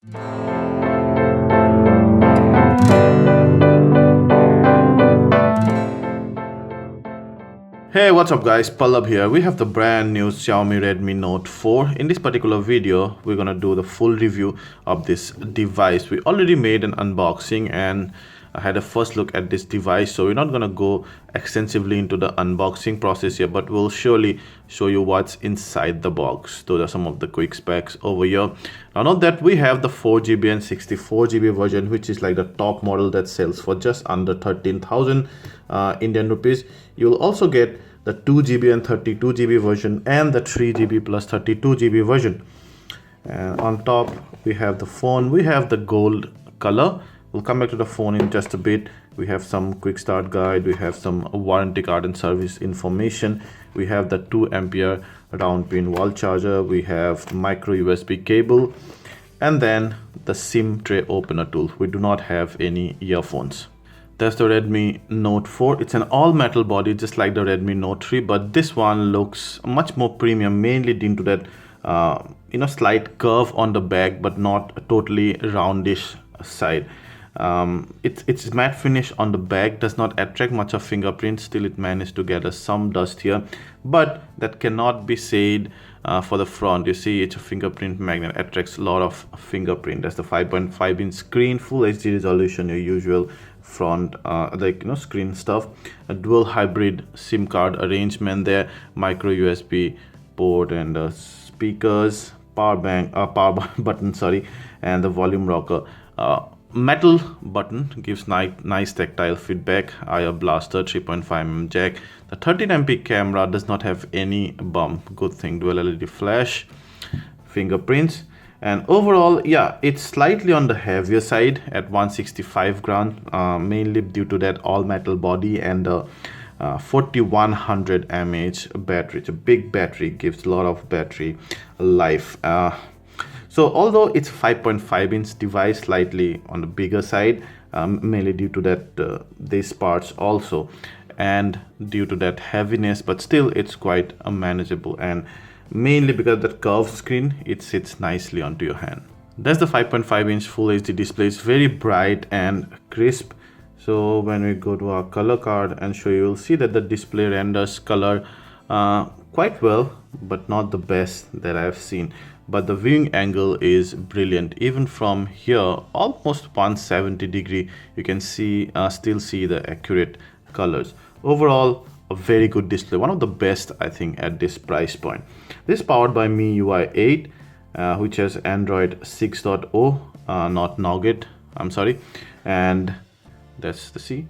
Hey, what's up guys, Pallab here. We have the brand new Xiaomi Redmi Note 4. In this particular video, we're gonna do the full review of this device. We already made an unboxing and I had a first look at this device, so we're not gonna go extensively into the unboxing process here, but we'll surely show you what's inside the box. Those are some of the quick specs over here. Now note that we have the 4GB and 64GB version, which is like the top model that sells for just under 13,000 Indian rupees. You'll also get the 2GB and 32GB version and the 3GB plus 32GB version. And on top we have the phone. We have the gold color. We'll come back to the phone in just a bit. We have some quick start guide. We have some warranty card and service information. We have the 2 ampere round pin wall charger. We have micro USB cable, and then the SIM tray opener tool. We do not have any earphones. That's the Redmi Note 4. It's an all metal body just like the Redmi Note 3, but this one looks much more premium, mainly due to that slight curve on the back, but not a totally roundish side. It's matte finish on the back, does not attract much of fingerprints. Still it managed to gather some dust here, but that cannot be said for the front. You see, it's a fingerprint magnet, attracts a lot of fingerprint. That's the 5.5 inch screen, full HD resolution, your usual front screen stuff. A dual hybrid SIM card arrangement there, micro USB port, and speakers, power button, sorry, and the volume rocker. Metal button gives nice tactile feedback. IR blaster, 3.5mm jack. The 13MP camera does not have any bump. Good thing. Dual LED flash, fingerprints, and overall, yeah, it's slightly on the heavier side at 165 grams, mainly due to that all metal body and the 4100 mAh battery. It's a big battery, gives a lot of battery life. So although it's 5.5 inch device, slightly on the bigger side, mainly due to that these parts also, and due to that heaviness, but still it's quite manageable, and mainly because that curved screen, it sits nicely onto your hand. That's the 5.5 inch full HD display. It's very bright and crisp. So when we go to our color card and show you, you'll see that the display renders color quite well, but not the best that I've seen. But the viewing angle is brilliant. Even from here, almost 170 degree, you can see still see the accurate colors. Overall, a very good display, one of the best I think at this price point. This is powered by MIUI 8, which has Android 6.0, not Nougat, I'm sorry, and that's the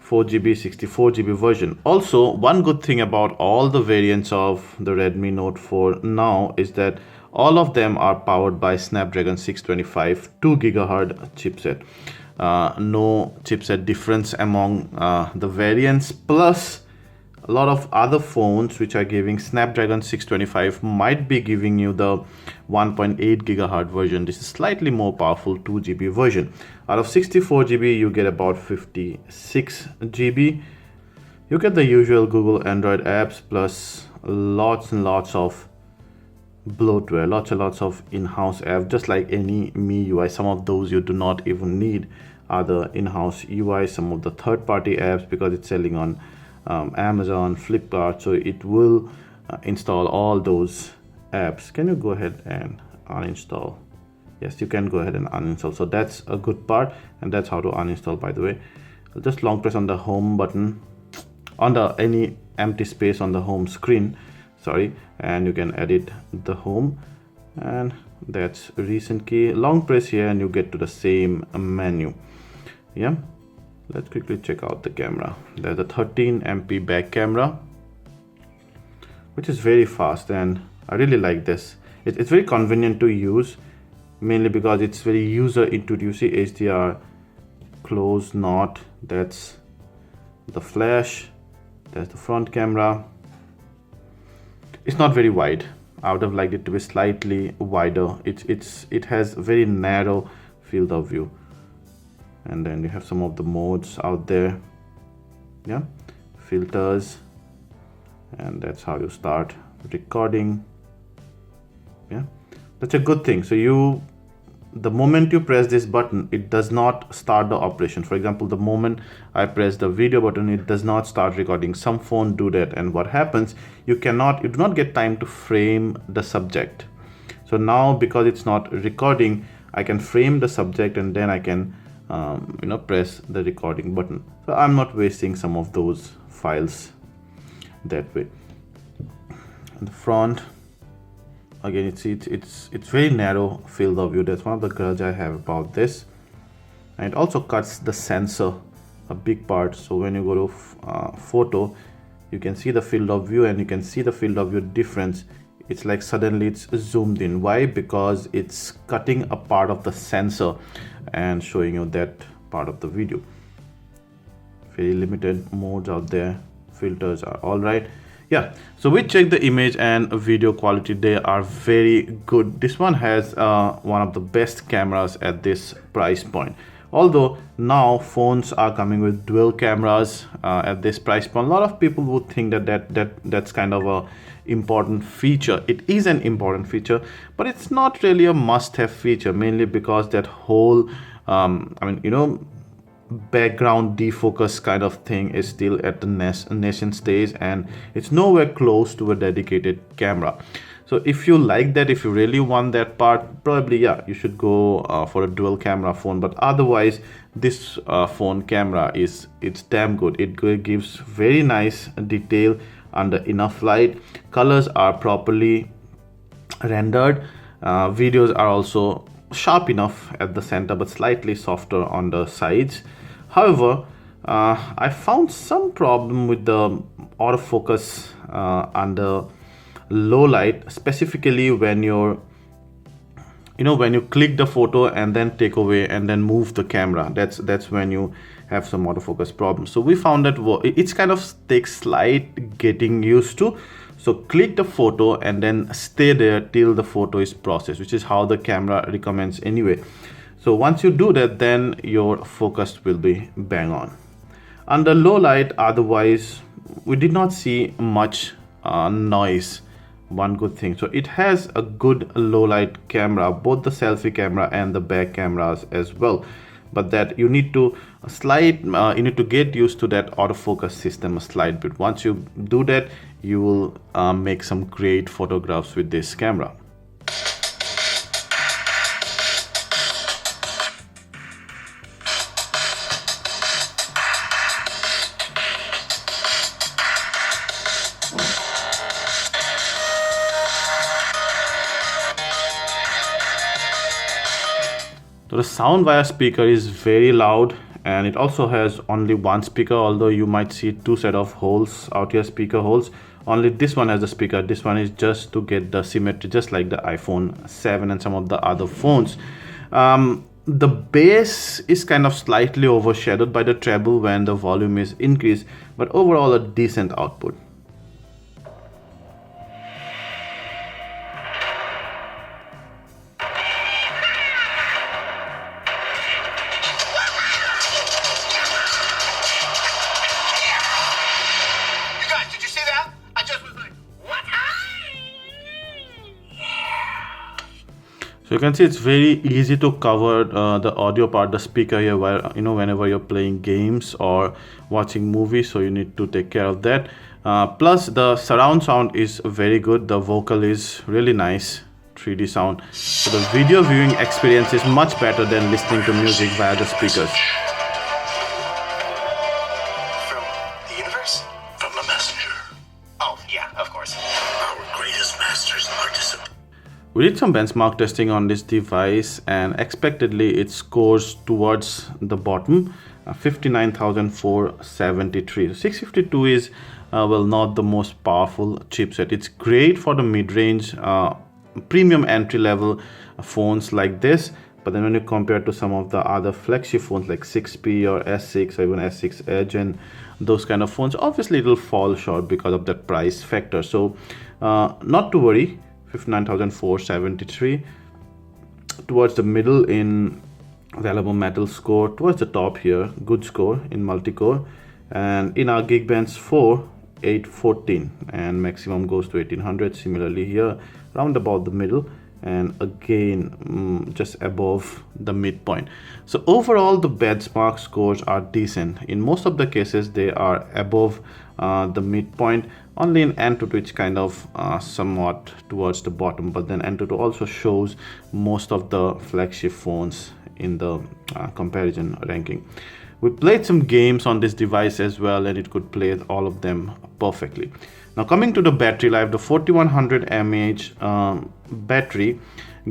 4GB 64GB version. Also, one good thing about all the variants of the Redmi Note 4 now is that all of them are powered by Snapdragon 625 2GHz chipset. No chipset difference among the variants, plus a lot of other phones which are giving Snapdragon 625 might be giving you the 1.8 GHz version. This is slightly more powerful 2GB version. Out of 64GB, you get about 56GB. You get the usual Google Android apps, plus lots and lots of bloatware, lots and lots of in-house apps, just like any MIUI. Some of those you do not even need other in-house UI, some of the third-party apps, because it's selling on Amazon, Flipkart, so it will install all those apps. Can you go ahead and uninstall? Yes, you can go ahead and uninstall. So that's a good part, and that's how to uninstall, by the way. I'll just long press on the home button, on the any empty space on the home screen, sorry, and you can edit the home, and that's a recent key. Long press here and you get to the same menu. Yeah, let's quickly check out the camera. There's a 13MP back camera, which is very fast, and I really like this. It's very convenient to use, mainly because it's very user intuitive. You see HDR, close, not, that's the flash, that's the front camera. It's not very wide. I would have liked it to be slightly wider. It has very narrow field of view. And then you have some of the modes out there. Yeah, filters, and that's how you start recording. Yeah, that's a good thing. So you the moment you press this button, it does not start the operation. For example, the moment I press the video button, it does not start recording. Some phone do that, and what happens, you do not get time to frame the subject. So now, because it's not recording, I can frame the subject, and then I can press the recording button. So I'm not wasting some of those files that way. In the front, again, it's very narrow field of view. That's one of the grudge I have about this. And it also cuts the sensor, a big part. So when you go to photo, you can see the field of view, and you can see the field of view difference. It's like suddenly it's zoomed in. Why? Because it's cutting a part of the sensor and showing you that part of the video. Very limited modes out there. Filters are all right. Yeah, so we check the image and video quality. They are very good. This one has one of the best cameras at this price point. Although now phones are coming with dual cameras at this price point. A lot of people would think that's kind of a important feature. It is an important feature, but it's not really a must-have feature, mainly because that whole background defocus kind of thing is still at the nascent stage, and it's nowhere close to a dedicated camera. So if you like that, if you really want that part, probably yeah, you should go for a dual camera phone. But otherwise, this phone camera it's damn good. It gives very nice detail under enough light. Colors are properly rendered. Videos are also sharp enough at the center, but slightly softer on the sides. However, I found some problem with the autofocus under low light, specifically when you're when you click the photo and then take away and then move the camera. That's when you have some autofocus problems. So we found that it's kind of takes slight getting used to. So click the photo and then stay there till the photo is processed, which is how the camera recommends anyway. So once you do that, then your focus will be bang on. Under low light, otherwise, we did not see much noise. One good thing. So it has a good low light camera, both the selfie camera and the back cameras as well. But that you need to get used to that autofocus system a slight bit. Once you do that, you will make some great photographs with this camera. So the sound via speaker is very loud, and it also has only one speaker, although you might see two set of holes out here, speaker holes. Only this one has a speaker. This one is just to get the symmetry, just like the iPhone 7 and some of the other phones. The bass is kind of slightly overshadowed by the treble when the volume is increased, but overall a decent output. So you can see it's very easy to cover the audio part, the speaker here, where whenever you're playing games or watching movies, so you need to take care of that. Plus the surround sound is very good. The vocal is really nice, 3D sound. So the video viewing experience is much better than listening to music via the speakers. From the universe? From the messenger. Oh, yeah, of course. Our greatest masters are disappointed. We did some benchmark testing on this device, and expectedly it scores towards the bottom, 59,473. 652 is well, not the most powerful chipset. It's great for the mid-range premium entry-level phones like this, but then when you compare to some of the other flagship phones like 6P or S6 or even S6 Edge and those kind of phones, obviously it will fall short because of that price factor. So not to worry. 59,473 towards the middle in valuable metal score, towards the top here good score in multi-core, and in our Geekbench 4 814, and maximum goes to 1800. Similarly here round about the middle, and again just above the midpoint. So overall the benchmark scores are decent. In most of the cases they are above the midpoint. Only in Antutu it's kind of somewhat towards the bottom, but then Antutu also shows most of the flagship phones in the comparison ranking. We played some games on this device as well, and it could play all of them perfectly. Now coming to the battery life, the 4100 mAh battery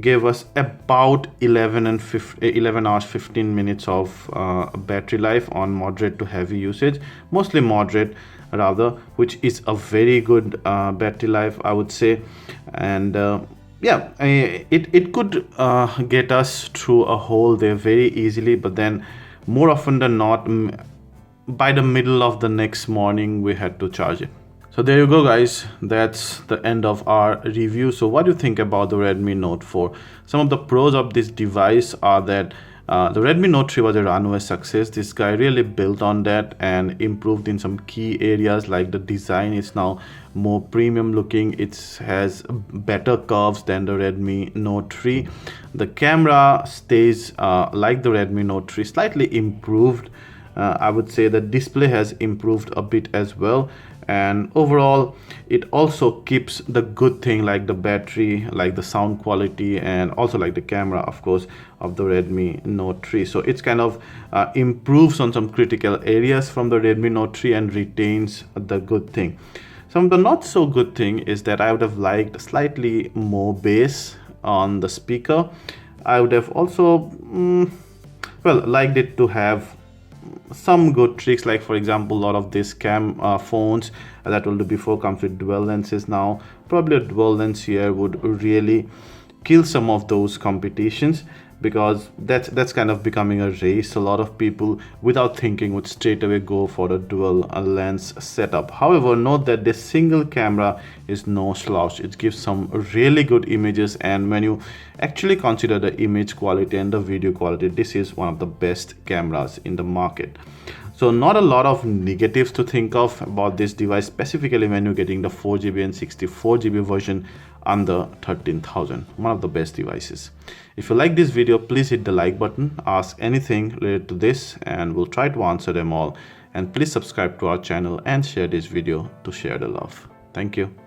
gave us about 11 hours 15 minutes of battery life on moderate to heavy usage, mostly moderate rather, which is a very good battery life, I would say. And yeah, it could get us through a whole day very easily, but then more often than not, by the middle of the next morning we had to charge it. So there you go guys, that's the end of our review. So what do you think about the Redmi Note 4? Some of the pros of this device are that the Redmi Note 3 was a runaway success. This guy really built on that and improved in some key areas, like the design is now more premium looking. It has better curves than the Redmi Note 3. The camera stays like the Redmi Note 3, slightly improved. I would say the display has improved a bit as well, and overall it also keeps the good thing like the battery, like the sound quality, and also like the camera of course of the Redmi Note 3. So it's kind of improves on some critical areas from the Redmi Note 3 and retains the good thing. Some of the not so good thing is that I would have liked slightly more bass on the speaker. I would have also liked it to have some good tricks, like for example a lot of these phones that I told you before comes with dual lenses. Now probably a dual lens here would really kill some of those competitions, because that's kind of becoming a race. A lot of people without thinking would straight away go for a dual lens setup. However, note that this single camera is no slouch. It gives some really good images, and when you actually consider the image quality and the video quality, this is one of the best cameras in the market. So not a lot of negatives to think of about this device, specifically when you're getting the 4GB and 64GB version under 13,000. One of the best devices. If you like this video, please hit the like button, ask anything related to this, and we'll try to answer them all. And please subscribe to our channel and share this video to share the love. Thank you.